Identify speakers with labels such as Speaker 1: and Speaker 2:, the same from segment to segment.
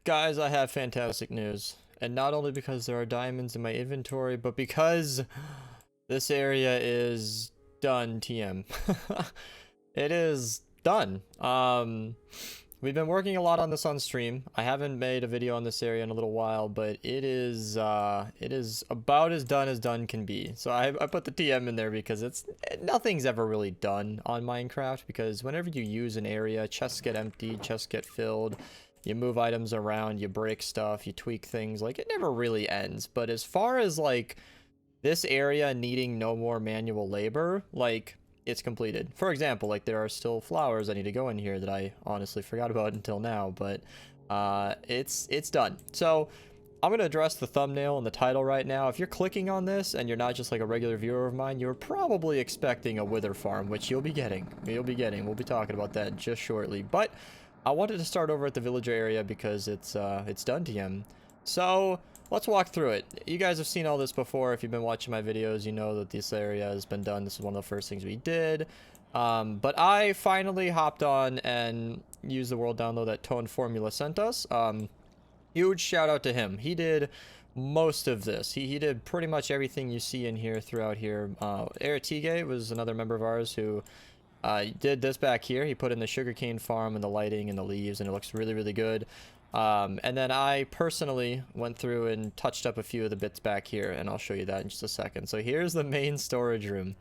Speaker 1: Guys, I have fantastic news. And not only because there are diamonds in my inventory, but because this area is done, TM. It is done. We've been working a lot on this on stream. I haven't made a video on this area in a little while, but it is about as done can be. So I put the TM in there because nothing's ever really done on Minecraft, because whenever you use an area, chests get emptied, chests get filled. You move items around, you break stuff, you tweak things, like it never really ends. But as far as like this area needing no more manual labor, like it's completed. For example, like there are still flowers I need to go in here that I honestly forgot about until now, but it's done. So I'm going to address the thumbnail and the title right now. If you're clicking on this and you're not just like a regular viewer of mine, you're probably expecting a wither farm, which you'll be getting. We'll be talking about that just shortly. But I wanted to start over at the villager area because it's done, TM. So let's walk through it. You guys have seen all this before. If you've been watching my videos, you know that this area has been done. This is one of the first things we did. But I finally hopped on and used the world download that Tone Formula sent us. Huge shout out to him. He did most of this. He did pretty much everything you see in here throughout here. Eritige was another member of ours who did this back here. He put in the sugarcane farm and the lighting and the leaves, and it looks really, really good. And then I personally went through and touched up a few of the bits back here, and I'll show you that in just a second. So here's the main storage room.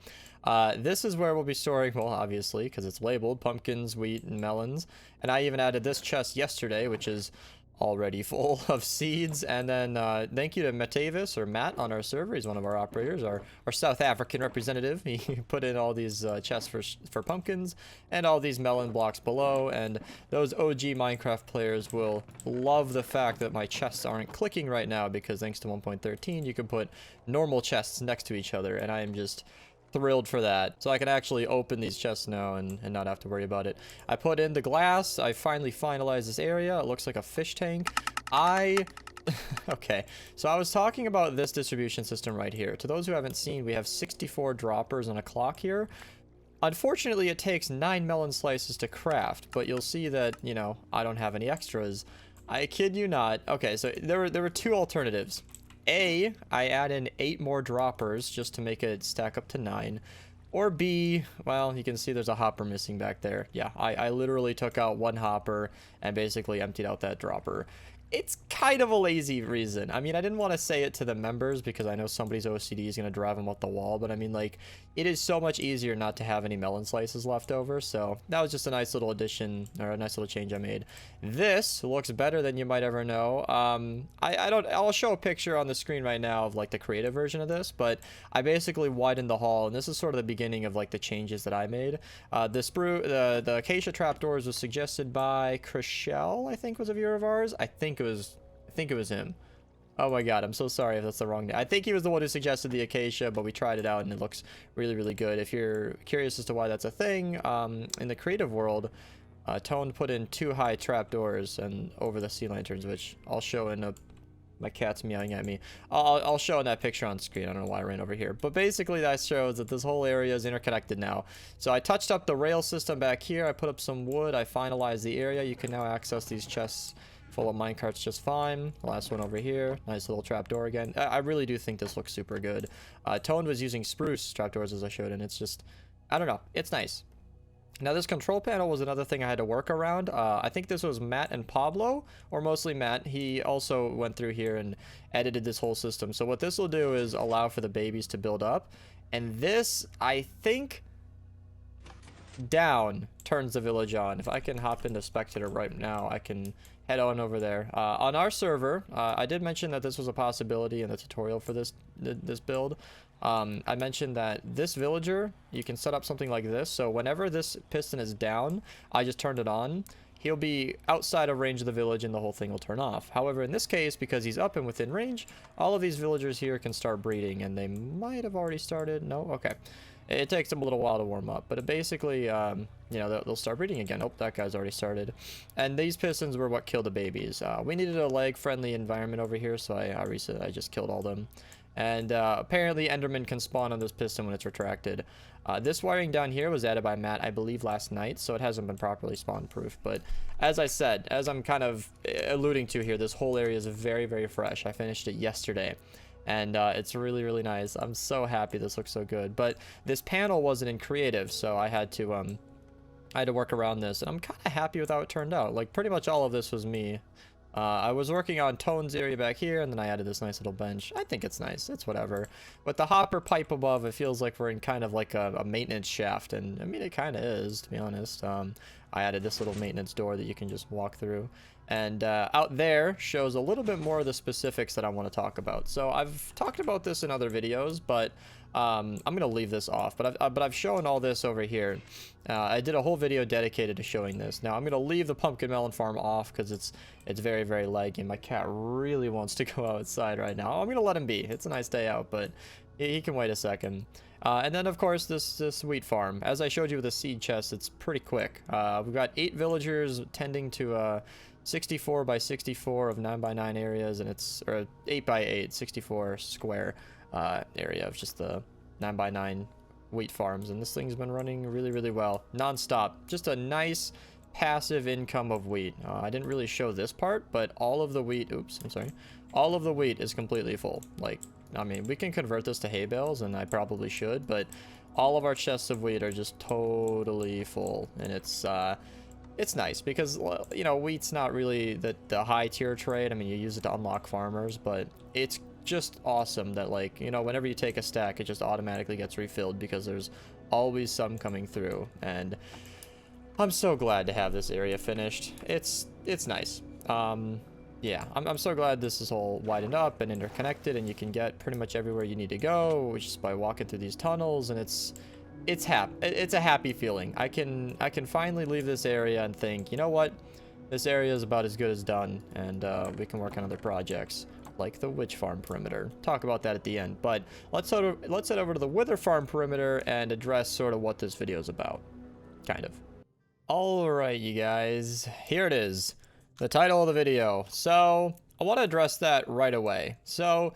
Speaker 1: This is where we'll be storing, well, obviously, because it's labeled pumpkins, wheat, and melons. And I even added this chest yesterday, which is already full of seeds. And then thank you to Matavis, or Matt, on our server. He's one of our operators, our South African representative. He put in all these chests for pumpkins and all these melon blocks below, and those OG Minecraft players will love the fact that my chests aren't clicking right now, because thanks to 1.13 you can put normal chests next to each other, and I am just thrilled for that. So I can actually open these chests now and not have to worry about it. I put in the glass. I finally finalized this area. It looks like a fish tank. Okay, so I was talking about this distribution system right here. To those who haven't seen, we have 64 droppers on a clock here. Unfortunately, it takes 9 melon slices to craft, but you'll see that, you know, I don't have any extras. I kid you not. Okay, so there were two alternatives. A, I add in 8 more droppers just to make it stack up to 9. Or B, well, you can see there's a hopper missing back there. Yeah, I literally took out 1 hopper and basically emptied out that dropper. It's kind of a lazy reason. I mean, I didn't want to say it to the members because I know somebody's OCD is going to drive them up the wall, but I mean, like, it is so much easier not to have any melon slices left over, so that was just a nice little addition, or a nice little change I made. This looks better than you might ever know. I'll show a picture on the screen right now of, like, the creative version of this, but I basically widened the hall, and this is sort of the beginning of, like, the changes that I made. The acacia trapdoors was suggested by Chriselle, I think was a viewer of ours. I think it was him. Oh my god, I'm so sorry if that's the wrong name. I think he was the one who suggested the acacia, but we tried it out and it looks really, really good. If you're curious as to why that's a thing, in the creative world, Tone put in 2 high trapdoors and over the sea lanterns, which I'll show in my cat's meowing at me. I'll show in that picture on screen. I don't know why I ran over here. But basically that shows that this whole area is interconnected now. So I touched up the rail system back here. I put up some wood. I finalized the area. You can now access these chests full of minecarts just fine. The last one over here. Nice little trapdoor again. I really do think this looks super good. Tone was using spruce trapdoors as I showed, and it's just, I don't know. It's nice. Now this control panel was another thing I had to work around. I think this was Matt and Pablo, or mostly Matt. He also went through here and edited this whole system. So what this will do is allow for the babies to build up. And this, I think, down turns the village on. If I can hop into spectator right now, I can head on over there. On our server, I did mention that this was a possibility in the tutorial for this build. I mentioned that this villager, you can set up something like this. So whenever this piston is down, I just turned it on. He'll be outside of range of the village and the whole thing will turn off. However, in this case, because he's up and within range, all of these villagers here can start breeding, and they might have already started. No? Okay. It takes them a little while to warm up, but it basically, you know, they'll start breeding again. Oh, that guy's already started. And these pistons were what killed the babies. We needed a leg-friendly environment over here, so I just killed all them. And apparently Enderman can spawn on this piston when it's retracted. This wiring down here was added by Matt, I believe, last night, so it hasn't been properly spawn proof. But as I said, as I'm kind of alluding to here, this whole area is very, very fresh. I finished it yesterday, and it's really, really nice. I'm so happy this looks so good. But this panel wasn't in creative, so I had to work around this, and I'm kind of happy with how it turned out. Like, pretty much all of this was me. I was working on Tone's area back here, and then I added this nice little bench. I think it's nice. It's whatever. With the hopper pipe above, it feels like we're in kind of like a maintenance shaft, and I mean, it kind of is, to be honest. I added this little maintenance door that you can just walk through. And out there shows a little bit more of the specifics that I want to talk about. So I've talked about this in other videos, but I'm going to leave this off. But I've shown all this over here. I did a whole video dedicated to showing this. Now I'm going to leave the pumpkin melon farm off because it's very, very laggy. My cat really wants to go outside right now. I'm going to let him be. It's a nice day out, but he can wait a second. And then, of course, this wheat farm. As I showed you with the seed chest, it's pretty quick. We've got 8 villagers tending to 64 by 64 of 9 by 9 areas, and it's or 8 by 8, 64 square area of just the 9 by 9 wheat farms, and this thing's been running really, really well, non-stop. Just a nice passive income of wheat. I didn't really show this part, but all of the wheat, oops, I'm sorry, all of the wheat is completely full. Like, I mean, we can convert this to hay bales, and I probably should, but all of our chests of wheat are just totally full, and it's nice because, you know, wheat's not really the high tier trade. I mean, you use it to unlock farmers, but it's just awesome that, like, you know, whenever you take a stack, it just automatically gets refilled because there's always some coming through. And I'm so glad to have this area finished. It's nice. Yeah, I'm so glad this is all widened up and interconnected, and you can get pretty much everywhere you need to go just by walking through these tunnels, and it's a happy feeling. I can finally leave this area and think, you know what, this area is about as good as done, and we can work on other projects like the witch farm perimeter. Talk about that at the end, but let's head over to the wither farm perimeter and address sort of what this video is about, kind of. All right, you guys, here it is, the title of the video. So I want to address that right away. So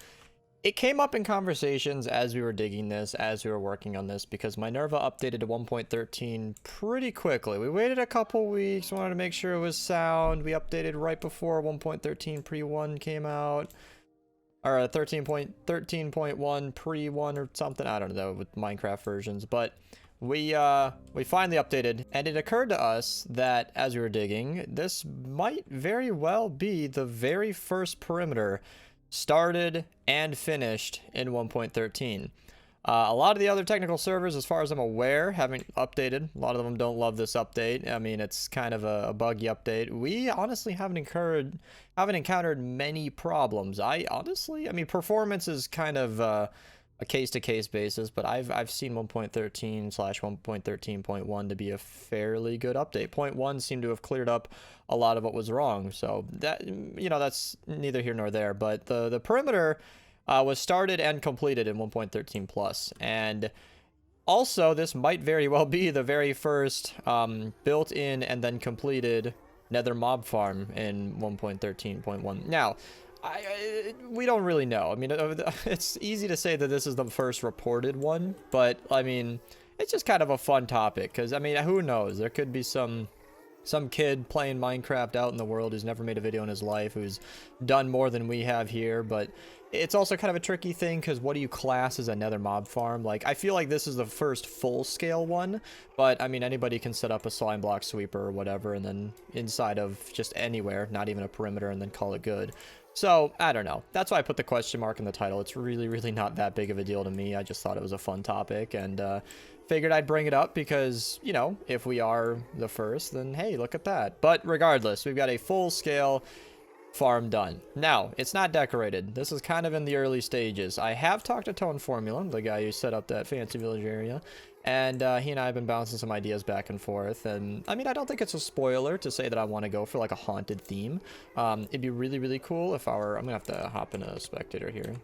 Speaker 1: it came up in conversations as we were digging this, as we were working on this, because Minerva updated to 1.13 pretty quickly. We waited a couple weeks, wanted to make sure it was sound. We updated right before 1.13 pre-1 came out, or 13.1 pre-1 or something. I don't know with Minecraft versions, but we finally updated, and it occurred to us that as we were digging, this might very well be the very first perimeter started and finished in 1.13. A lot of the other technical servers, as far as I'm aware, haven't updated. A lot of them don't love this update. I mean, it's kind of a buggy update. We honestly haven't encountered many problems. I mean, performance is kind of a case-to-case basis, but I've seen 1.13/1.13.1 to be a fairly good update. 0.1 seemed to have cleared up a lot of what was wrong, so that, you know, that's neither here nor there. But the perimeter was started and completed in 1.13 plus, and also this might very well be the very first built-in and then completed Nether mob farm in 1.13.1. Now, we don't really know. I mean, it's easy to say that this is the first reported one, but I mean, it's just kind of a fun topic, because I mean, who knows? There could be some kid playing Minecraft out in the world who's never made a video in his life, who's done more than we have here. But it's also kind of a tricky thing, because what do you class as a Nether mob farm? Like, I feel like this is the first full-scale one, but I mean, anybody can set up a slime block sweeper or whatever, and then inside of just anywhere, not even a perimeter, and then call it good. So, I don't know. That's why I put the question mark in the title. It's really, really not that big of a deal to me. I just thought it was a fun topic, and figured I'd bring it up because, you know, if we are the first, then hey, look at that. But regardless, we've got a full-scale farm done. Now, it's not decorated. This is kind of in the early stages. I have talked to Tone Formula, the guy who set up that fancy village area, and he and I have been bouncing some ideas back and forth. And I mean, I don't think it's a spoiler to say that I want to go for like a haunted theme. It'd be really, really cool if I'm gonna have to hop in a spectator here.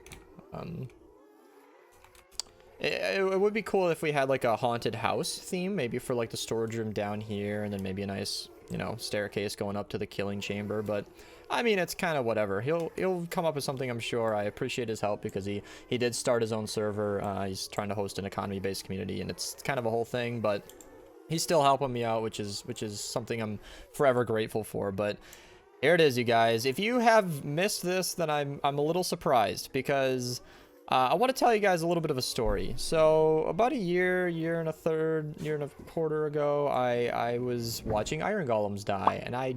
Speaker 1: It would be cool if we had like a haunted house theme, maybe for like the storage room down here, and then maybe a nice you know, staircase going up to the killing chamber, but I mean, it's kind of whatever. He'll come up with something, I'm sure. I appreciate his help because he did start his own server. He's trying to host an economy-based community, and it's kind of a whole thing, but he's still helping me out, which is something I'm forever grateful for. But here it is, you guys. If you have missed this, then I'm a little surprised because I want to tell you guys a little bit of a story. So about a year and a quarter ago, I was watching iron golems die, and I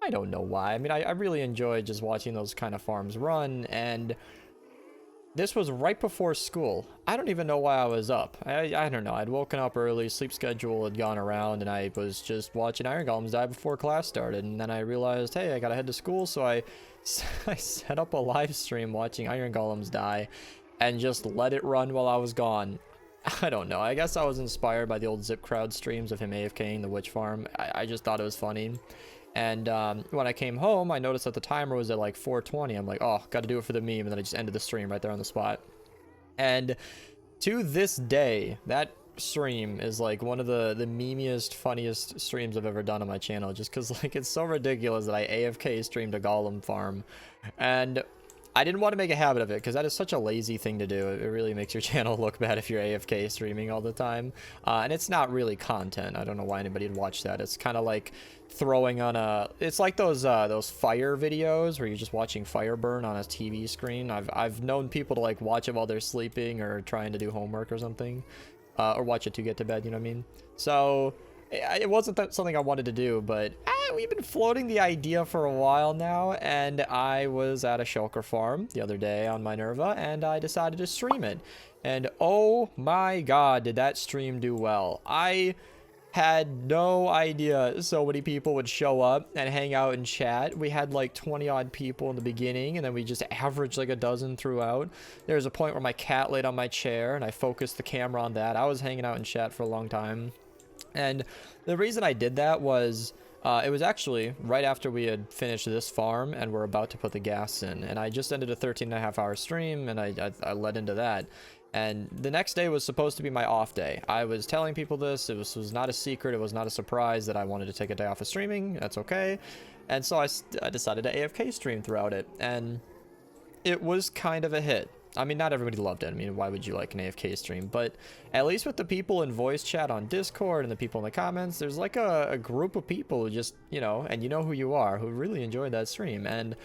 Speaker 1: don't know why. I mean, I really enjoy just watching those kind of farms run, and this was right before school. I don't even know why I was up. I don't know. I'd woken up early, sleep schedule had gone around, and I was just watching iron golems die before class started, and then I realized, hey, I gotta head to school, so I set up a live stream watching iron golems die, and just let it run while I was gone. I don't know. I guess I was inspired by the old Zip Crowd streams of him AFKing the witch farm. I just thought it was funny. And when I came home, I noticed that the timer was at like 4:20. I'm like, oh, gotta do it for the meme. And then I just ended the stream right there on the spot. And to this day, that stream is like one of the memeiest, funniest streams I've ever done on my channel. Just because like it's so ridiculous that I AFK streamed a golem farm. And I didn't want to make a habit of it because that is such a lazy thing to do. It really makes your channel look bad if you're AFK streaming all the time. And it's not really content. I don't know why anybody would watch that. It's kind of like throwing on a... It's like those fire videos where you're just watching fire burn on a TV screen. I've known people to like watch it while they're sleeping or trying to do homework or something. Or watch it to get to bed, you know what I mean? So it wasn't something I wanted to do, but we've been floating the idea for a while now, and I was at a shulker farm the other day on Minerva, and I decided to stream it. And oh my god, did that stream do well. I had no idea so many people would show up and hang out and chat. We had like 20 odd people in the beginning, and then we just averaged like a dozen throughout. There was a point where my cat laid on my chair, and I focused the camera on that. I was hanging out in chat for a long time. And the reason I did that was it was actually right after we had finished this farm and we're about to put the gas in. And I just ended a 13.5-hour stream, and I led into that. And the next day was supposed to be my off day. I was telling people this. It was not a secret. It was not a surprise that I wanted to take a day off of streaming. That's okay. And so I decided to AFK stream throughout it. And it was kind of a hit. I mean, not everybody loved it. I mean, why would you like an AFK stream? But at least with the people in voice chat on Discord and the people in the comments, there's like a group of people who just, you know, and you know who you are, who really enjoyed that stream. And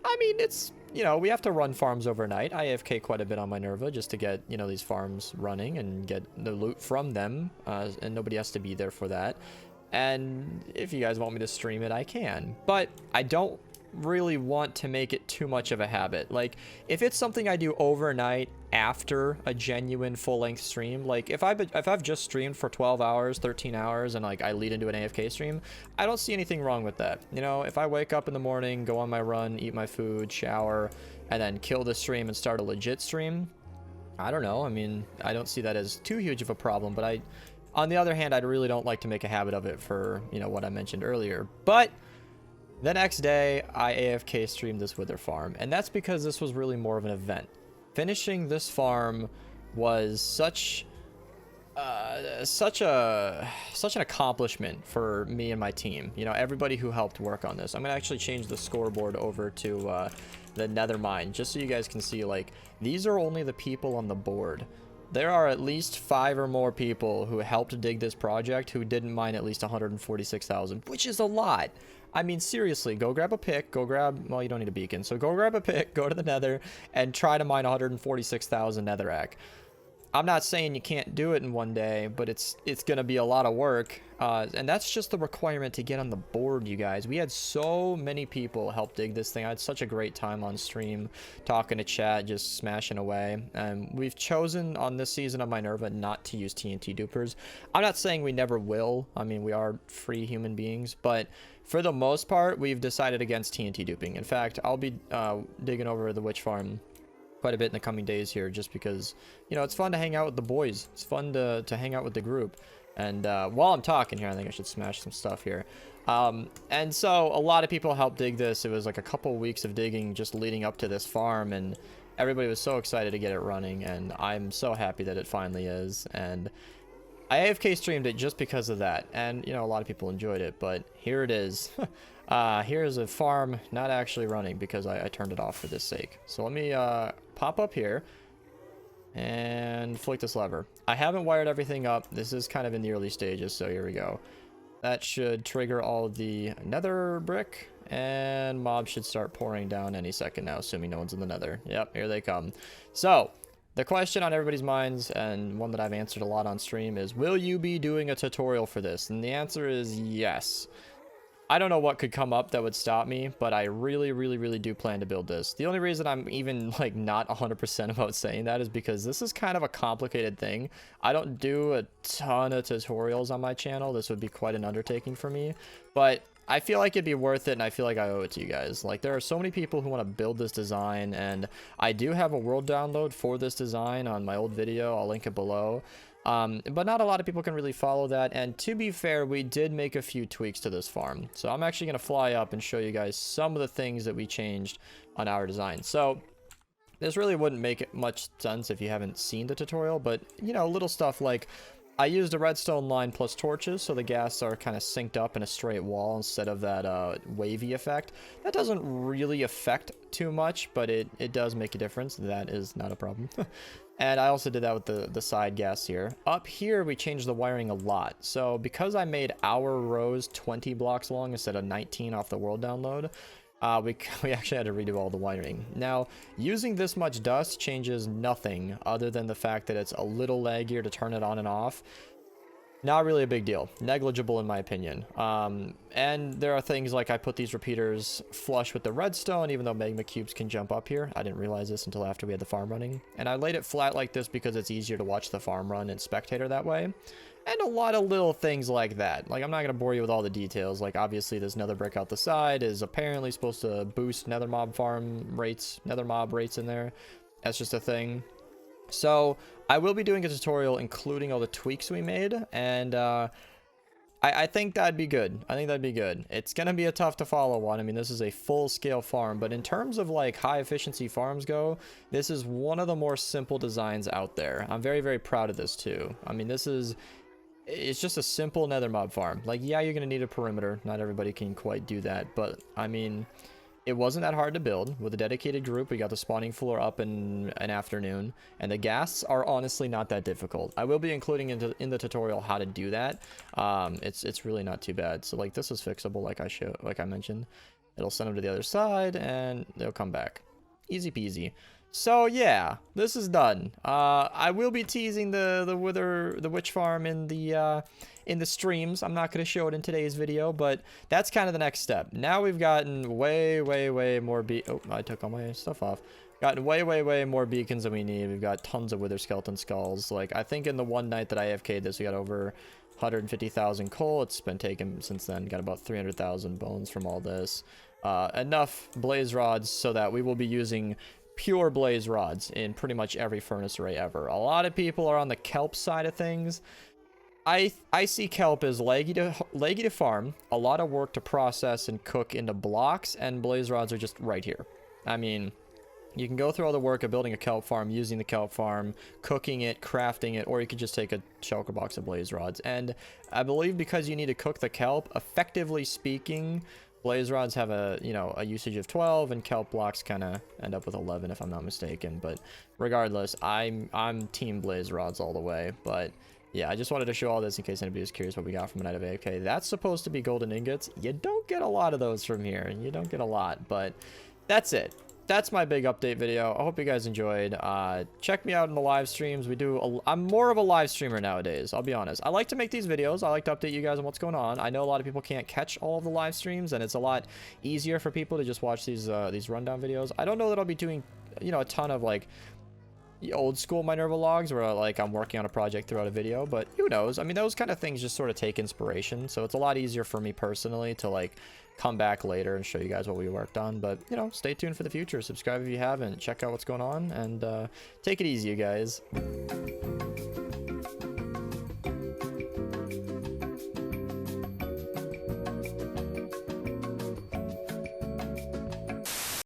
Speaker 1: I mean, it's, you know, we have to run farms overnight. I AFK quite a bit on Minerva just to get, you know, these farms running and get the loot from them. And nobody has to be there for that. And if you guys want me to stream it, I can. But I don't really want to make it too much of a habit. Like, if it's something I do overnight after a genuine full-length stream, like if I've just streamed for 12 hours, 13 hours, and like I lead into an AFK stream, I don't see anything wrong with that. You know, if I wake up in the morning, go on my run, eat my food, shower, and then kill the stream and start a legit stream, I don't know. I mean, I don't see that as too huge of a problem, but on the other hand, I really don't like to make a habit of it for, you know, what I mentioned earlier. But the next day, I AFK streamed this Wither farm, and that's because this was really more of an event. Finishing this farm was such an accomplishment for me and my team. You know, everybody who helped work on this. I'm gonna actually change the scoreboard over to the Nether mine, just so you guys can see, like, these are only the people on the board. There are at least 5 or more people who helped dig this project who didn't mine at least 146,000, which is a lot. I mean, seriously, go grab a pick, well, you don't need a beacon, so go grab a pick, go to the Nether, and try to mine 146,000 netherrack. I'm not saying you can't do it in one day, but it's gonna be a lot of work, and that's just the requirement to get on the board, you guys. We had so many people help dig this thing. I had such a great time on stream, talking to chat, just smashing away. And we've chosen on this season of Minerva not to use TNT dupers. I'm not saying we never will. I mean, we are free human beings, but for the most part, we've decided against TNT duping. In fact, I'll be digging over the witch farm quite a bit in the coming days here, just because, you know, it's fun to hang out with the boys. It's fun to hang out with the group. And while I'm talking here, I think I should smash some stuff here. And so a lot of people helped dig this. It was like a couple weeks of digging just leading up to this farm, and everybody was so excited to get it running, and I'm so happy that it finally is. And I AFK streamed it just because of that, and you know, a lot of people enjoyed it, but here it is. Here's a farm not actually running because I turned it off for this sake. So let me pop up here and flick this lever. I haven't wired everything up. This is kind of in the early stages, so here we go. That should trigger all of the nether brick, and mobs should start pouring down any second now, assuming no one's in the nether. Yep, here they come. So the question on everybody's minds, and one that I've answered a lot on stream, is will you be doing a tutorial for this? And the answer is yes. I don't know what could come up that would stop me, but I really do plan to build this. The only reason I'm even like not 100% about saying that is because this is kind of a complicated thing. I don't do a ton of tutorials on my channel. This would be quite an undertaking for me, but I feel like it'd be worth it, and I feel like I owe it to you guys. Like, there are so many people who want to build this design, and I do have a world download for this design on my old video. I'll link it below. But not a lot of people can really follow that, and to be fair, we did make a few tweaks to this farm. So I'm actually going to fly up and show you guys some of the things that we changed on our design. So this really wouldn't make much sense if you haven't seen the tutorial, but you know, little stuff like I used a redstone line plus torches, so the gas are kind of synced up in a straight wall instead of that wavy effect. That doesn't really affect too much, but it does make a difference. That is not a problem. And I also did that with the side gas here. Up here, we changed the wiring a lot. So because I made our rows 20 blocks long instead of 19 off the world download, we actually had to redo all the wiring. Now, using this much dust changes nothing other than the fact that it's a little laggier to turn it on and off. Not really a big deal. Negligible in my opinion. And there are things like I put these repeaters flush with the redstone, even though magma cubes can jump up here. I didn't realize this until after we had the farm running. And I laid it flat like this because it's easier to watch the farm run and spectator that way. And a lot of little things like that. Like, I'm not going to bore you with all the details. Like, obviously, this nether brick out the side is apparently supposed to boost nether mob rates in there. That's just a thing. So I will be doing a tutorial including all the tweaks we made, and I think that'd be good. I think that'd be good. It's gonna be a tough to follow one. I mean, this is a full-scale farm, but in terms of like high-efficiency farms go, this is one of the more simple designs out there. I'm very proud of this too. I mean, it's just a simple nether mob farm. Like, yeah, you're gonna need a perimeter. Not everybody can quite do that, but I mean, it wasn't that hard to build. With a dedicated group, we got the spawning floor up in an afternoon, and the ghasts are honestly not that difficult. I will be including in the tutorial how to do that. It's really not too bad. So like, this is fixable, like I mentioned. It'll send them to the other side, and they'll come back. Easy peasy. So yeah, this is done. I will be teasing the witch farm in the streams. I'm not going to show it in today's video, but that's kind of the next step. Now we've gotten way more oh, I took all my stuff off. Gotten way more beacons than we need. We've got tons of wither skeleton skulls. Like, I think in the one night that I AFK'd this, we got over 150,000 coal. It's been taken since then. Got about 300,000 bones from all this. Enough blaze rods so that we will be using pure blaze rods in pretty much every furnace array ever. A lot of people are on the kelp side of things. I see kelp as leggy to farm, a lot of work to process and cook into blocks, and blaze rods are just right here. I mean, you can go through all the work of building a kelp farm, using the kelp farm, cooking it, crafting it, or you could just take a shulker box of blaze rods. And I believe because you need to cook the kelp, effectively speaking, blaze rods have a usage of 12, and kelp blocks kind of end up with 11 if I'm not mistaken. But regardless, I'm team blaze rods all the way. But yeah, I just wanted to show all this in case anybody was curious what we got from a night of AFK. That's supposed to be golden ingots. You don't get a lot of those from here. You don't get a lot, but that's it. That's my big update video. I hope you guys enjoyed. Check me out in the live streams. I'm more of a live streamer nowadays, I'll be honest. I like to make these videos. I like to update you guys on what's going on. I know a lot of people can't catch all of the live streams, and it's a lot easier for people to just watch these rundown videos. I don't know that I'll be doing, a ton of like old school Minerva logs where like I'm working on a project throughout a video, but who knows? I mean, those kind of things just sort of take inspiration, so it's a lot easier for me personally to like come back later and show you guys what we worked on. But stay tuned for the future. Subscribe if you haven't. Check out what's going on, and take it easy, you guys.